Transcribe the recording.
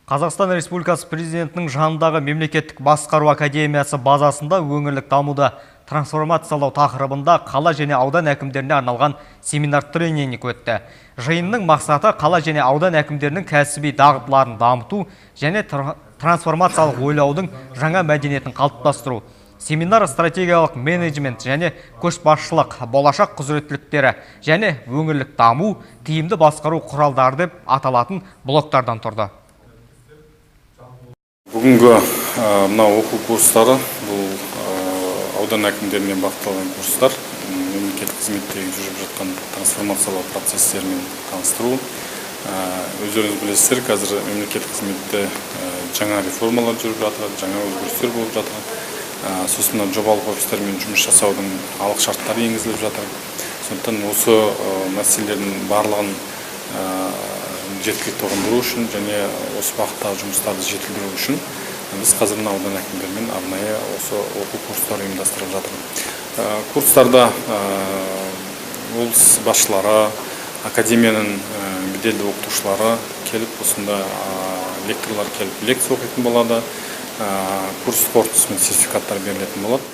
Қазақстан Республикасы президентінің жанындағы мемлекеттік басқару академиясы базасында өңірлік дамуды трансформациялау тақырыбында қала және аудан әкімдеріне арналған семинар-тренинг өтті. Жиынның мақсаты қала және аудан әкімдерінің кәсіби дағдыларын дамыту және трансформациялық ойлаудың жаңа мәдениетін қалыптастыру. Семинар стратегиялық менеджмент және көшбасшылық, болашақ құзыреттіліктері және өңірлік даму, тиімді басқару құралдары деп аталатын блоктардан тұрды. Бүгінгі мына оқу курстары бұл аудан әкімдеріне бағытталған курстар, мемлекеттік қызметтегі жүріп жатқан трансформациялау процестерімен таныстыру. Өздеріңіз білесіздер, қазір мемлекеттік қызметте жаңа реформалар жүріп жатыр, жаңа өзгерістер болып жатыр. Сосын жобалық офистермен жұмыс жасаудың алық шарттары енгізіліп жатыр. Сондықтан осы мәселелердің барлығын жеткілікті ұғындыру үшін және осы бағыттағы жұмыстарды жетілдіру үшін біз қазір аудан әкімдерімен арнайы осы оқу курстары ұйымдастырып жатыр. Курстарда облыс басшылары, академияның беделді оқытушылары келіп, осында лекторлар келіп лекция оқитын болады. Курс қорытындысымен сертификаттар берілетін болады.